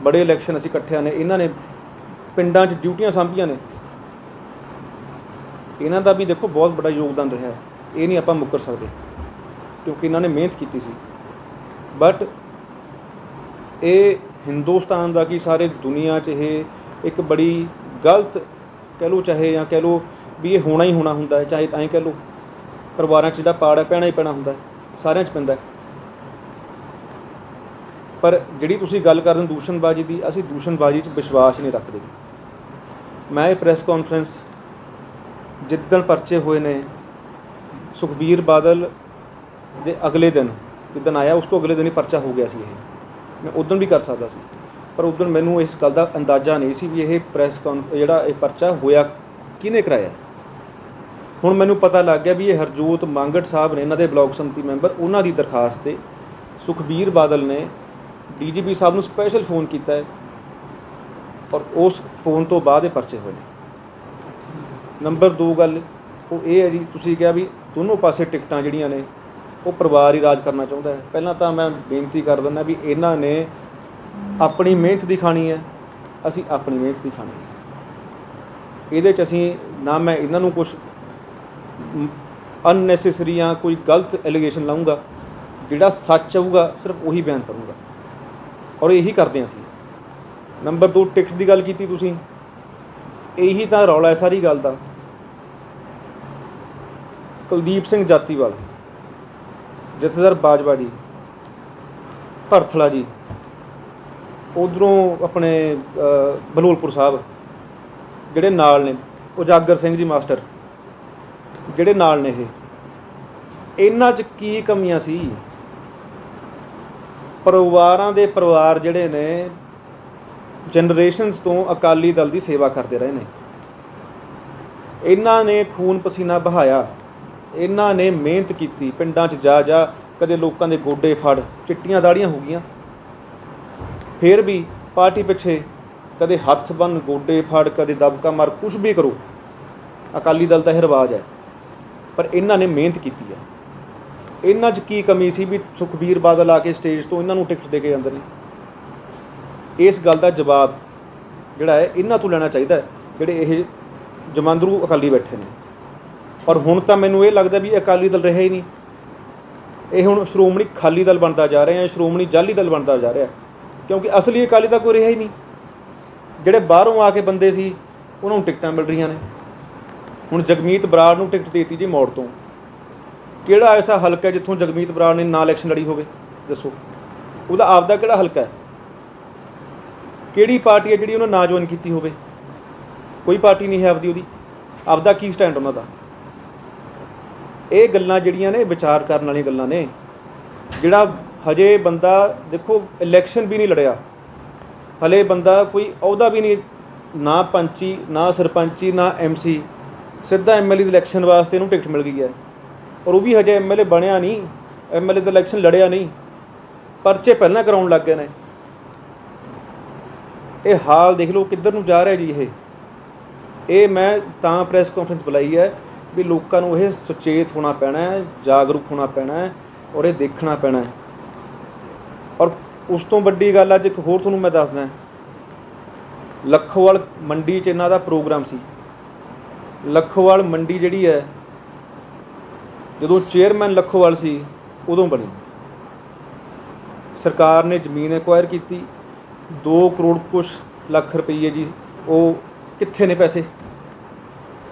A: ਬੜੇ ਇਲੈਕਸ਼ਨ ਅਸੀਂ ਇਕੱਠਿਆਂ ਨੇ, ਇਹਨਾਂ ਨੇ ਪਿੰਡਾਂ 'ਚ ਡਿਊਟੀਆਂ ਸਾਂਭੀਆਂ ਨੇ, ਇਹਨਾਂ ਦਾ ਵੀ ਦੇਖੋ ਬਹੁਤ ਬੜਾ ਯੋਗਦਾਨ ਰਿਹਾ। ਇਹ ਨਹੀਂ ਆਪਾਂ ਮੁੱਕਰ ਸਕਦੇ ਕਿਉਂਕਿ ਇਹਨਾਂ ਨੇ ਮਿਹਨਤ ਕੀਤੀ ਸੀ। ਬਟ ਇਹ ਹਿੰਦੁਸਤਾਨ ਦਾ ਕੀ ਸਾਰੇ ਦੁਨੀਆ 'ਚ ਇਹ ਇੱਕ ਬੜੀ ਗਲਤ ਕਹਿ ਲਓ, ਚਾਹੇ ਜਾਂ ਕਹਿ ਲਓ ਵੀ ਇਹ ਹੋਣਾ ਹੀ ਹੋਣਾ ਹੁੰਦਾ ਹੈ, ਚਾਹੇ ਐਂ ਕਹਿ ਲਓ ਪਰਿਵਾਰਾਂ 'ਚ ਜਿਹਦਾ ਪਾੜ ਹੈ ਪੈਣਾ ਹੀ ਪੈਣਾ ਹੁੰਦਾ, ਸਾਰਿਆਂ 'ਚ ਪੈਂਦਾ। ਪਰ ਜਿਹੜੀ ਤੁਸੀਂ ਗੱਲ ਕਰਦੇ ਦੂਸ਼ਣਬਾਜ਼ੀ ਦੀ, ਅਸੀਂ ਦੂਸ਼ਣਬਾਜ਼ੀ 'ਚ ਵਿਸ਼ਵਾਸ ਨਹੀਂ ਰੱਖਦੇ। ਮੈਂ ਇਹ ਪ੍ਰੈਸ ਕਾਨਫਰੰਸ ਜਿੱਦਣ ਪਰਚੇ ਹੋਏ ਨੇ, ਸੁਖਬੀਰ ਬਾਦਲ ਦੇ ਅਗਲੇ ਦਿਨ ਜਿੱਦਣ ਆਇਆ ਉਸ ਤੋਂ ਅਗਲੇ ਦਿਨ ਹੀ ਪਰਚਾ ਹੋ ਗਿਆ ਸੀ। ਇਹ ਮੈਂ ਉਦੋਂ ਵੀ ਕਰ ਸਕਦਾ ਸੀ, ਪਰ ਉਦੋਂ ਮੈਨੂੰ ਇਸ ਗੱਲ ਦਾ ਅੰਦਾਜ਼ਾ ਨਹੀਂ ਸੀ ਵੀ ਇਹ ਜਿਹੜਾ ਇਹ ਪਰਚਾ ਹੋਇਆ ਕਿਹਨੇ ਕਰਾਇਆ। ਹੁਣ ਮੈਨੂੰ ਪਤਾ ਲੱਗ ਗਿਆ ਵੀ ਇਹ ਹਰਜੋਤ ਮੰਗਟ ਸਾਹਿਬ ਨੇ, ਇਹਨਾਂ ਦੇ ਬਲਾਕ ਸੰਮਤੀ ਮੈਂਬਰ, ਉਹਨਾਂ ਦੀ ਦਰਖਾਸਤ 'ਤੇ ਸੁਖਬੀਰ ਬਾਦਲ ਨੇ DGP ਸਾਹਿਬ ਨੂੰ ਸਪੈਸ਼ਲ ਫੋਨ ਕੀਤਾ ਹੈ ਔਰ ਉਸ ਫੋਨ ਤੋਂ ਬਾਅਦ ਇਹ ਪਰਚੇ ਹੋਏ ਨੇ। ਨੰਬਰ 2 ਗੱਲ ਉਹ ਇਹ ਹੈ ਜੀ, ਤੁਸੀਂ ਕਿਹਾ ਵੀ ਦੋਨੋਂ ਪਾਸੇ ਟਿਕਟਾਂ ਜਿਹੜੀਆਂ ਨੇ ਉਹ ਪਰਿਵਾਰ ਹੀ ਰਾਜ ਕਰਨਾ ਚਾਹੁੰਦਾ ਹੈ। ਪਹਿਲਾਂ ਤਾਂ ਮੈਂ ਬੇਨਤੀ ਕਰ ਦਿੰਦਾ ਵੀ ਇਹਨਾਂ ਨੇ ਆਪਣੀ ਮਿਹਨਤ ਦੀ ਖਾਣੀ ਹੈ, ਅਸੀਂ ਆਪਣੀ ਮਿਹਨਤ ਦੀ ਖਾਣੀ ਹੈ। ਇਹਦੇ 'ਚ ਅਸੀਂ ਨਾ ਮੈਂ ਇਹਨਾਂ ਨੂੰ ਕੁਛ ਅਨਨੈਸੈਸਰੀ ਜਾਂ ਕੋਈ ਗਲਤ ਐਲੀਗੇਸ਼ਨ ਲਾਊਂਗਾ, ਜਿਹੜਾ ਸੱਚ ਆਊਗਾ ਸਿਰਫ ਉਹੀ ਬਿਆਨ ਕਰੂੰਗਾ ਔਰ ਇਹੀ ਕਰਦੇ ਹਾਂ ਅਸੀਂ। ਨੰਬਰ 2 ਟਿਕਟ ਦੀ ਗੱਲ ਕੀਤੀ ਤੁਸੀਂ, ਇਹੀ ਤਾਂ ਰੌਲਾ ਹੈ ਸਾਰੀ ਗੱਲ ਦਾ। ਕੁਲਦੀਪ ਸਿੰਘ ਜਾਤੀਵਾਲ, ਜਥੇਦਾਰ ਬਾਜਵਾ ਜੀ, ਭਰਥਲਾ ਜੀ, ਉੱਧਰੋਂ ਆਪਣੇ ਬਲੌਲਪੁਰ ਸਾਹਿਬ ਜਿਹੜੇ ਨਾਲ ਨੇ, ਉਜਾਗਰ ਸਿੰਘ ਜੀ ਮਾਸਟਰ ਜਿਹੜੇ ਨਾਲ ਨੇ, ਇਹਨਾਂ 'ਚ ਕੀ ਕਮੀਆਂ ਸੀ? ਪਰਿਵਾਰਾਂ ਦੇ ਪਰਿਵਾਰ ਜਿਹੜੇ ਨੇ ਜਨਰੇਸ਼ਨਸ ਤੋਂ ਅਕਾਲੀ ਦਲ ਦੀ ਸੇਵਾ ਕਰਦੇ ਰਹੇ ਨੇ, ਇਹਨਾਂ ਨੇ ਖੂਨ ਪਸੀਨਾ ਬਹਾਇਆ, ਇਹਨਾਂ ਨੇ ਮਿਹਨਤ ਕੀਤੀ, ਪਿੰਡਾਂ 'ਚ ਜਾ ਕਦੇ ਲੋਕਾਂ ਦੇ ਗੋਡੇ ਫੜ, ਚਿੱਟੀਆਂ ਦਾੜੀਆਂ ਹੋ ਗਈਆਂ, ਫਿਰ ਵੀ ਪਾਰਟੀ ਪਿੱਛੇ ਕਦੇ ਹੱਥ ਬੰਨ ਗੋਡੇ ਫੜ, ਕਦੇ ਦਬਕਾ ਮਾਰ, ਕੁਛ ਵੀ ਕਰੋ, ਅਕਾਲੀ ਦਲ ਦਾ ਇਹ ਰਿਵਾਜ ਹੈ। ਪਰ ਇਹਨਾਂ ਨੇ ਮਿਹਨਤ ਕੀਤੀ ਹੈ। ਇਹਨਾਂ 'ਚ ਕੀ ਕਮੀ ਸੀ ਵੀ ਸੁਖਬੀਰ ਬਾਦਲ ਆ ਕੇ ਸਟੇਜ ਤੋਂ ਇਹਨਾਂ ਨੂੰ ਟਿਕਟ ਦੇ ਕੇ ਜਾਂਦੇ ਨੇ? ਇਸ ਗੱਲ ਦਾ ਜਵਾਬ ਜਿਹੜਾ ਹੈ ਇਹਨਾਂ ਤੋਂ ਲੈਣਾ ਚਾਹੀਦਾ ਹੈ, ਜਿਹੜੇ ਇਹ ਜਮਾਂਦਰੂ ਅਕਾਲੀ ਬੈਠੇ ਨੇ। ਔਰ ਹੁਣ ਤਾਂ ਮੈਨੂੰ ਇਹ ਲੱਗਦਾ ਵੀ ਅਕਾਲੀ ਦਲ ਰਿਹਾ ਹੀ ਨਹੀਂ, ਇਹ ਹੁਣ ਸ਼੍ਰੋਮਣੀ ਖਾਲੀ ਦਲ ਬਣਦਾ ਜਾ ਰਿਹਾ ਹੈ, ਸ਼੍ਰੋਮਣੀ ਜਾਲੀ ਦਲ ਬਣਦਾ ਜਾ ਰਿਹਾ, ਕਿਉਂਕਿ ਅਸਲੀ ਅਕਾਲੀ ਤਾਂ ਕੋਈ ਰਿਹਾ ਹੀ ਨਹੀਂ। ਜਿਹੜੇ ਬਾਹਰੋਂ ਆ ਕੇ ਬੰਦੇ ਸੀ ਉਹਨਾਂ ਨੂੰ ਟਿਕਟਾਂ ਮਿਲ ਰਹੀਆਂ ਨੇ। ਹੁਣ ਜਗਮੀਤ ਬਰਾੜ ਨੂੰ ਟਿਕਟ ਦੇਤੀ ਜੀ ਮੌੜ ਤੋਂ। ਕਿਹੜਾ ਐਸਾ ਹਲਕਾ ਹੈ ਜਿੱਥੋਂ ਜਗਮੀਤ ਬਰਾੜ ਨੇ ਨਾ ਇਲੈਕਸ਼ਨ ਲੜੀ ਹੋਵੇ? ਦੱਸੋ, ਉਹਦਾ ਆਪਦਾ ਕਿਹੜਾ ਹਲਕਾ ਹੈ? ਕਿਹੜੀ ਪਾਰਟੀ ਹੈ ਜਿਹੜੀ ਉਹਨਾਂ ਨਾ ਜੁਆਇਨ ਕੀਤੀ ਹੋਵੇ? ਕੋਈ ਪਾਰਟੀ ਨਹੀਂ ਹੈ ਆਪਦੀ, ਉਹਦੀ ਆਪਦਾ ਕੀ ਸਟੈਂਡ ਉਹਨਾਂ ਦਾ? ਇਹ ਗੱਲਾਂ ਜਿਹੜੀਆਂ ਨੇ ਵਿਚਾਰ ਕਰਨ ਵਾਲੀਆਂ ਗੱਲਾਂ ਨੇ। ਜਿਹੜਾ ਹਜੇ ਬੰਦਾ ਦੇਖੋ ਇਲੈਕਸ਼ਨ ਵੀ ਨਹੀਂ ਲੜਿਆ, ਹਲੇ ਬੰਦਾ ਕੋਈ ਅਹੁਦਾ ਵੀ ਨਹੀਂ, ਨਾ ਪੰਚੀ, ਨਾ ਸਰਪੰਚੀ, ਨਾ MC, ਸਿੱਧਾ MLA ਦੀ ਇਲੈਕਸ਼ਨ ਵਾਸਤੇ ਇਹਨੂੰ ਟਿਕਟ ਮਿਲ ਗਈ ਹੈ। ਔਰ ਉਹ ਵੀ ਹਜੇ MLA ਬਣਿਆ ਨਹੀਂ, MLA ਦਾ ਇਲੈਕਸ਼ਨ ਲੜਿਆ ਨਹੀਂ, ਪਰਚੇ ਪਹਿਲਾਂ ਕਰਾਉਣ ਲੱਗ ਗਏ ਨੇ। ਇਹ ਹਾਲ ਦੇਖ ਲਓ ਕਿੱਧਰ ਨੂੰ ਜਾ ਰਿਹਾ ਜੀ। ਇਹ ਮੈਂ ਤਾਂ ਪ੍ਰੈਸ ਕਾਨਫਰੰਸ ਬੁਲਾਈ ਹੈ ਵੀ ਲੋਕਾਂ ਨੂੰ ਇਹ ਸੁਚੇਤ ਹੋਣਾ ਪੈਣਾ ਹੈ, ਜਾਗਰੂਕ ਹੋਣਾ ਪੈਣਾ ਹੈ ਔਰ ਇਹ ਦੇਖਣਾ ਪੈਣਾ ਹੈ। ਔਰ ਉਸ ਤੋਂ ਵੱਡੀ ਗੱਲ ਅੱਜ ਇੱਕ ਹੋਰ ਤੁਹਾਨੂੰ ਮੈਂ ਦੱਸਦਾ, ਲੱਖੋਵਾਲ ਮੰਡੀ 'ਚ ਇਹਨਾਂ ਦਾ ਪ੍ਰੋਗਰਾਮ ਸੀ। ਲੱਖੋਵਾਲ ਮੰਡੀ ਜਿਹੜੀ ਹੈ, ਜਦੋਂ ਚੇਅਰਮੈਨ ਲੱਖੋਵਾਲ ਸੀ ਉਦੋਂ ਬਣੀ। ਸਰਕਾਰ ਨੇ ਜ਼ਮੀਨ ਐਕਵਾਇਰ ਕੀਤੀ, 2 ਕਰੋੜ ਕੁਛ ਲੱਖ ਰੁਪਈਏ ਜੀ, ਉਹ ਕਿੱਥੇ ਨੇ ਪੈਸੇ?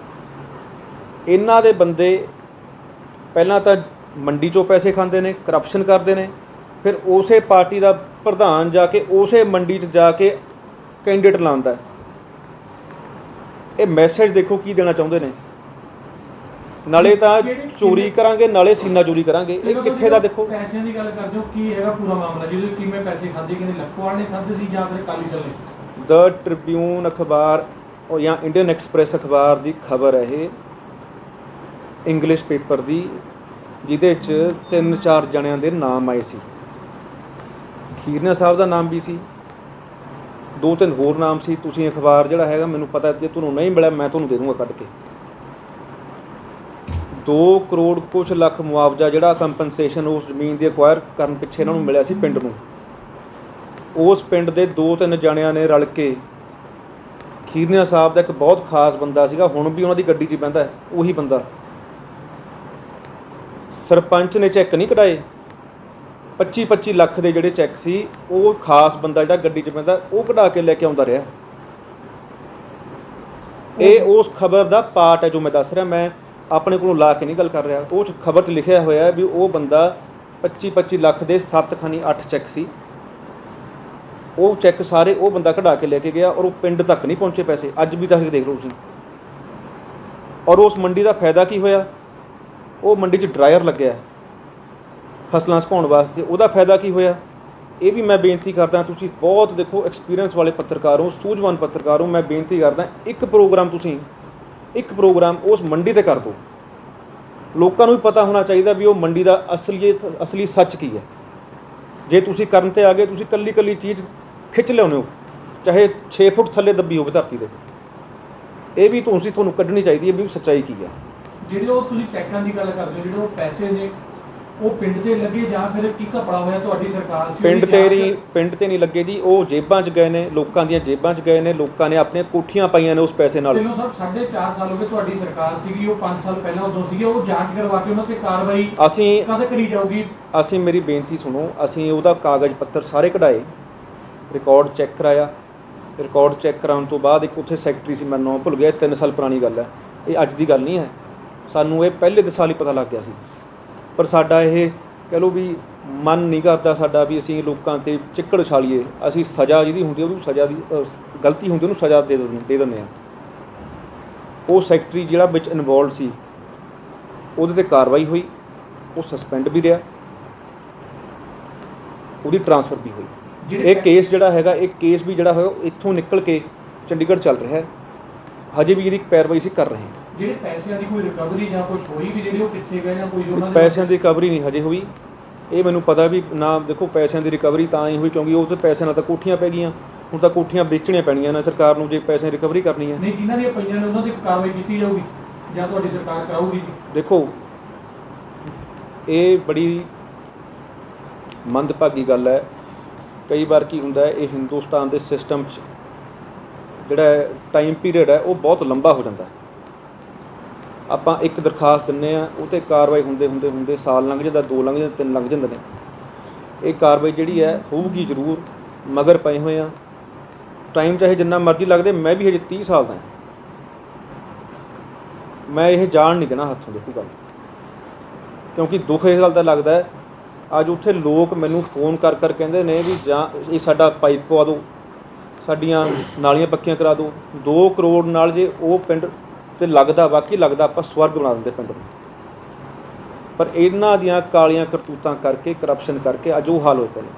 A: ਇਹਨਾਂ ਦੇ ਬੰਦੇ ਪਹਿਲਾਂ ਤਾਂ ਮੰਡੀ 'ਚੋਂ ਪੈਸੇ ਖਾਂਦੇ ਨੇ, ਕਰਪਸ਼ਨ ਕਰਦੇ ਨੇ, ਫਿਰ ਉਸੇ ਪਾਰਟੀ ਦਾ ਪ੍ਰਧਾਨ ਜਾ ਕੇ ਉਸੇ ਮੰਡੀ 'ਚ ਜਾ ਕੇ ਕੈਂਡੀਡੇਟ ਲਾਉਂਦਾ। ਇਹ ਮੈਸੇਜ ਦੇਖੋ ਕੀ ਦੇਣਾ ਚਾਹੁੰਦੇ ਨੇ। ਨਾਲੇ ਤਾਂ ਚੋਰੀ ਕਰਾਂਗੇ, ਨਾਲੇ ਸੀਨਾ ਚੋਰੀ ਕਰਾਂਗੇ। ਇਹ ਕਿੱਥੇ ਦਾ ਦੇਖੋ।
B: ਪੈਸਿਆਂ ਦੀ ਗੱਲ ਕਰਦੇ ਹੋ, ਕੀ ਹੈਗਾ ਪੂਰਾ ਮਾਮਲਾ? ਜਿਹਦੇ ਕਿਵੇਂ ਪੈਸੇ ਖਾਦੇ, ਕਿਨੇ ਲੱਖੋਵਾਲ ਨੇ ਖਾਦੇ ਸੀ ਜਾਂ ਫਿਰ ਅਕਾਲੀ ਦਲ ਨੇ?
A: ਦ ਟ੍ਰਿਬਿਊਨ ਅਖਬਾਰ और ਜਾਂ ਇੰਡੀਅਨ ਐਕਸਪ੍ਰੈਸ ਅਖਬਾਰ ਦੀ ਖਬਰ ਹੈ ਇਹ, ਇੰਗਲਿਸ਼ ਪੇਪਰ ਦੀ, ਜਿਹਦੇ 'ਚ 3-4 ਜਣਿਆਂ ਦੇ ਨਾਮ ਆਏ ਸੀ। ਖੀਰਨਾ ਸਾਹਿਬ ਦਾ ਨਾਮ ਵੀ ਸੀ, 2-3 ਹੋਰ ਨਾਮ ਸੀ। ਤੁਸੀਂ ਅਖਬਾਰ ਜਿਹੜਾ ਹੈਗਾ, ਮੈਨੂੰ ਪਤਾ ਜੇ ਤੁਹਾਨੂੰ ਨਹੀਂ ਮਿਲਿਆ ਮੈਂ ਤੁਹਾਨੂੰ ਦੇ ਦੂੰਗਾ ਕੱਢ ਕੇ। 2 ਕਰੋੜ ਕੁਛ ਲੱਖ ਮੁਆਵਜ਼ਾ ਜਿਹੜਾ ਕੰਪਨਸੇਸ਼ਨ ਉਸ ਜ਼ਮੀਨ ਦੀ ਅਕਵਾਇਰ ਕਰਨ ਪਿੱਛੇ ਇਹਨਾਂ ਨੂੰ ਮਿਲਿਆ ਸੀ ਪਿੰਡ ਨੂੰ। ਉਸ ਪਿੰਡ ਦੇ 2-3 ਜਣਿਆਂ ਨੇ ਰਲ ਕੇ, ਖੀਰਨਾ ਸਾਹਿਬ ਦਾ ਇੱਕ ਬਹੁਤ ਖਾਸ ਬੰਦਾ ਸੀਗਾ, ਹੁਣ ਵੀ ਉਹਨਾਂ ਦੀ ਗੱਡੀ 'ਚ ਬਹਿੰਦਾ, ਉਹੀ ਬੰਦਾ, ਸਰਪੰਚ ਨੇ ਚੈੱਕ ਨਹੀਂ ਕਢਾਏ, 25-25 ਲੱਖ ਦੇ ਜਿਹੜੇ ਚੈੱਕ ਸੀ, ਉਹ ਖਾਸ ਬੰਦਾ ਜਿਹੜਾ ਗੱਡੀ 'ਚ ਬਹਿੰਦਾ ਉਹ ਕਢਾ ਕੇ ਲੈ ਕੇ ਆਉਂਦਾ ਰਿਹਾ। ਇਹ ਉਸ ਖਬਰ ਦਾ ਪਾਰਟ ਹੈ ਜੋ ਮੈਂ ਦੱਸ ਰਿਹਾ, ਮੈਂ ਆਪਣੇ ਕੋਲੋਂ ਲਾ ਕੇ ਨਹੀਂ ਗੱਲ ਕਰ ਰਿਹਾ। ਉਹ 'ਚ ਖਬਰ 'ਚ ਲਿਖਿਆ ਹੋਇਆ ਵੀ ਉਹ ਬੰਦਾ 25-25 ਲੱਖ ਦੇ 7 ਖਾਨੀ 8 ਚੈੱਕ ਸੀ, ਉਹ ਚੈੱਕ ਸਾਰੇ ਉਹ ਬੰਦਾ ਕਢਾ ਕੇ ਲੈ ਕੇ ਗਿਆ, ਔਰ ਉਹ ਪਿੰਡ ਤੱਕ ਨਹੀਂ ਪਹੁੰਚੇ ਪੈਸੇ। ਅੱਜ ਵੀ ਤਾਂ ਦੇਖ ਲਓ ਤੁਸੀਂ। ਔਰ ਉਸ ਮੰਡੀ ਦਾ ਫਾਇਦਾ ਕੀ ਹੋਇਆ? ਉਹ ਮੰਡੀ 'ਚ ਡਰਾਇਰ ਲੱਗਿਆ ਫਸਲਾਂ ਸੁਕਾਉਣ ਵਾਸਤੇ, ਉਹਦਾ ਫਾਇਦਾ ਕੀ ਹੋਇਆ? ਇਹ ਵੀ ਮੈਂ ਬੇਨਤੀ ਕਰਦਾ, ਤੁਸੀਂ ਬਹੁਤ ਦੇਖੋ ਐਕਸਪੀਰੀਅੰਸ ਵਾਲੇ ਪੱਤਰਕਾਰ ਹੋ, ਸੂਝਵਾਨ ਪੱਤਰਕਾਰ ਹੋ, ਮੈਂ ਬੇਨਤੀ ਕਰਦਾ ਇੱਕ ਪ੍ਰੋਗਰਾਮ ਉਸ ਮੰਡੀ 'ਤੇ ਕਰ ਦਿਓ। ਲੋਕਾਂ ਨੂੰ ਵੀ ਪਤਾ ਹੋਣਾ ਚਾਹੀਦਾ ਵੀ ਉਹ ਮੰਡੀ ਦਾ ਅਸਲੀ ਸੱਚ ਕੀ ਹੈ। ਜੇ ਤੁਸੀਂ ਕਰਨ 'ਤੇ ਆ ਗਏ, ਤੁਸੀਂ ਇਕੱਲੀ ਚੀਜ਼ ਖਿੱਚ ਲਿਆਉਂਦੇ ਹੋ, ਚਾਹੇ 6 ਫੁੱਟ ਥੱਲੇ ਦੱਬੀ ਹੋਵੇ ਧਰਤੀ ਦੇ, ਇਹ ਵੀ ਤੁਹਾਨੂੰ ਕੱਢਣੀ ਚਾਹੀਦੀ ਹੈ ਵੀ ਸੱਚਾਈ ਕੀ ਹੈ।
B: ਜਿਹੜੇ ਉਹ ਤੁਸੀਂ ਚੈੱਕਾਂ ਦੀ ਗੱਲ ਕਰਦੇ ਹੋ, ਜਿਹੜੇ ਉਹ ਪੈਸੇ ਨੇ ਉਹ ਪਿੰਡ 'ਤੇ ਲੱਗੇ ਜਾਂ ਫਿਰ ਕੀ ਘਪਲਾ ਹੋਇਆ ਤੁਹਾਡੀ ਸਰਕਾਰ ਸੀ?
A: ਪਿੰਡ 'ਤੇ ਨਹੀਂ ਲੱਗੇ ਜੀ, ਉਹ ਜੇਬਾਂ 'ਚ ਗਏ ਨੇ, ਲੋਕਾਂ ਦੀਆਂ ਜੇਬਾਂ 'ਚ ਗਏ ਨੇ, ਲੋਕਾਂ ਨੇ ਆਪਣੀਆਂ ਕੋਠੀਆਂ ਪਾਈਆਂ ਨੇ ਉਸ ਪੈਸੇ ਨਾਲ।
B: ਢਿੱਲੋਂ ਸਾਹਿਬ 4.5 ਸਾਲ ਹੋ ਗਏ ਤੁਹਾਡੀ ਸਰਕਾਰ ਸੀਗੀ, ਉਹ 5 ਸਾਲ ਪਹਿਲਾਂ ਉਦੋਂ ਸੀਗੇ, ਉਹ ਜਾਂਚ ਕਰਵਾ ਕੇ ਉਹਨਾਂ 'ਤੇ ਕਾਰਵਾਈ ਕਦ ਕਰੀ ਜਾਊਗੀ?
A: ਅਸੀਂ ਮੇਰੀ ਬੇਨਤੀ ਸੁਣੋ, ਅਸੀਂ ਉਹਦਾ ਕਾਗਜ਼ ਪੱਤਰ ਸਾਰੇ ਕਢਾਏ, ਰਿਕਾਰਡ ਚੈੱਕ ਕਰਾਇਆ। ਰਿਕਾਰਡ ਚੈੱਕ ਕਰਾਉਣ ਤੋਂ ਬਾਅਦ ਇੱਕ ਉੱਥੇ ਸੈਕਟਰੀ ਸੀ, ਮੈਨੂੰ ਭੁੱਲ ਗਿਆ, 3 ਸਾਲ ਪੁਰਾਣੀ ਗੱਲ ਹੈ, ਇਹ ਅੱਜ ਦੀ ਗੱਲ ਨਹੀਂ ਹੈ, ਸਾਨੂੰ ਇਹ ਪਹਿਲੇ ਦੇ ਸਾਲ ਹੀ ਪਤਾ ਲੱਗ ਗਿਆ ਸੀ। ਪਰ ਸਾਡਾ ਇਹ ਕਹਿ ਲਓ ਵੀ ਮਨ ਨਹੀਂ ਕਰਦਾ ਸਾਡਾ ਵੀ ਅਸੀਂ ਲੋਕਾਂ 'ਤੇ ਚਿੱਕੜ ਛਾਲੀਏ। ਅਸੀਂ ਸਜ਼ਾ ਜਿਹਦੀ ਹੁੰਦੀ ਉਹਨੂੰ ਸਜ਼ਾ ਦੀ, ਗਲਤੀ ਹੁੰਦੀ ਉਹਨੂੰ ਸਜ਼ਾ ਦੇ ਦਿੰਦੇ ਹਾਂ। ਉਹ ਸੈਕਟਰੀ ਜਿਹੜਾ ਵਿੱਚ ਇਨਵੋਲਵ ਸੀ ਉਹਦੇ 'ਤੇ ਕਾਰਵਾਈ ਹੋਈ, ਉਹ ਸਸਪੈਂਡ ਵੀ ਰਿਹਾ, ਉਹਦੀ ਟਰਾਂਸਫਰ ਵੀ ਹੋਈ। ਇਹ ਕੇਸ ਜਿਹੜਾ ਹੈਗਾ, ਇਹ ਕੇਸ ਵੀ ਜਿਹੜਾ ਹੋਇਆ ਇੱਥੋਂ ਨਿਕਲ ਕੇ ਚੰਡੀਗੜ੍ਹ ਚੱਲ ਰਿਹਾ ਹੈ, ਹਜੇ ਵੀ ਇਹਦੀ ਪੈਰਵਾਈ ਅਸੀਂ ਕਰ ਰਹੇ ਹਾਂ।
B: ਜਿਹੜੇ ਪੈਸਿਆਂ ਦੀ ਕੋਈ ਰਿਕਵਰੀ ਜਾਂ ਕੁਝ ਹੋਈ ਵੀ, ਜਿਹੜੇ ਉਹ ਕਿੱਥੇ ਗਏ ਜਾਂ ਕੋਈ ਉਹਨਾਂ ਦੇ?
A: ਪੈਸਿਆਂ ਦੀ ਰਿਕਵਰੀ ਨਹੀਂ ਹਜੇ ਹੋਈ, ਇਹ ਮੈਨੂੰ ਪਤਾ ਵੀ ਨਾ। ਦੇਖੋ ਪੈਸਿਆਂ ਦੀ ਰਿਕਵਰੀ ਤਾਂ ਹੀ ਹੋਈ ਕਿਉਂਕਿ ਉਹ 'ਤੇ ਪੈਸਿਆਂ ਨਾਲ ਤਾਂ ਕੋਠੀਆਂ ਪੈ ਗਈਆਂ, ਹੁਣ ਤਾਂ ਕੋਠੀਆਂ ਵੇਚਣੀਆਂ ਪੈਣੀਆਂ ਨੇ ਸਰਕਾਰ ਨੂੰ ਜੇ ਪੈਸੇ ਰਿਕਵਰੀ ਕਰਨੀ ਹੈ।
B: ਨਹੀਂ, ਜਿਨ੍ਹਾਂ ਦੀਆਂ ਪਈਆਂ ਨੇ ਉਹਨਾਂ 'ਤੇ ਕਾਰਵਾਈ ਕੀਤੀ ਜਾਊਗੀ ਜਾਂ ਤੁਹਾਡੀ ਸਰਕਾਰ ਕਰਾਊਗੀ?
A: ਦੇਖੋ ਇਹ ਬੜੀ ਮੰਦਭਾਗੀ ਗੱਲ ਹੈ। ਕਈ ਵਾਰ ਕੀ ਹੁੰਦਾ ਹੈ, ਇਹ ਹਿੰਦੁਸਤਾਨ ਦੇ ਸਿਸਟਮ 'ਚ ਜਿਹੜਾ ਟਾਈਮ ਪੀਰੀਅਡ ਹੈ ਉਹ ਬਹੁਤ ਲੰਬਾ ਹੋ ਜਾਂਦਾ। ਆਪਾਂ ਇੱਕ ਦਰਖਾਸਤ ਦਿੰਦੇ ਹਾਂ, ਉਹ 'ਤੇ ਕਾਰਵਾਈ ਹੁੰਦੇ ਸਾਲ ਲੰਘ ਜਾਂਦਾ, 2 ਲੰਘ ਜਾਂਦੇ, 3 ਲੰਘ ਜਾਂਦੇ ਨੇ। ਇਹ ਕਾਰਵਾਈ ਜਿਹੜੀ ਹੈ ਹੋਊਗੀ ਜ਼ਰੂਰ, ਮਗਰ ਪਏ ਹੋਏ ਆ। ਟਾਈਮ ਚਾਹੇ ਜਿੰਨਾ ਮਰਜ਼ੀ ਲੱਗਦੇ, ਮੈਂ ਵੀ ਹਜੇ 30 ਸਾਲ ਦਾ, ਮੈਂ ਇਹ ਜਾਣ ਨਹੀਂ ਦੇਣਾ ਹੱਥੋਂ। ਦੇਖੋ ਗੱਲ, ਕਿਉਂਕਿ ਦੁੱਖ ਇਸ ਗੱਲ ਦਾ ਲੱਗਦਾ ਹੈ, ਅੱਜ ਉੱਥੇ ਲੋਕ ਮੈਨੂੰ ਫੋਨ ਕਰ ਕਹਿੰਦੇ ਨੇ ਵੀ ਜਾਂ ਇਹ ਸਾਡਾ ਪਾਈਪ ਪਵਾ ਦਿਓ, ਸਾਡੀਆਂ ਨਾਲੀਆਂ ਪੱਕੀਆਂ ਕਰਾ ਦਿਓ। 2 ਕਰੋੜ ਨਾਲ ਜੇ ਉਹ ਪਿੰਡ 'ਤੇ ਲੱਗਦਾ, ਬਾਕੀ ਲੱਗਦਾ ਆਪਾਂ ਸਵਰਗ ਬਣਾ ਦਿੰਦੇ ਪਿੰਡ ਨੂੰ। ਪਰ ਇਹਨਾਂ ਦੀਆਂ ਕਾਲੀਆਂ ਕਰਤੂਤਾਂ ਕਰਕੇ, ਕਰਪਸ਼ਨ ਕਰਕੇ ਅੱਜ ਉਹ ਹਾਲ ਹੋਏ ਪਏ ਨੇ।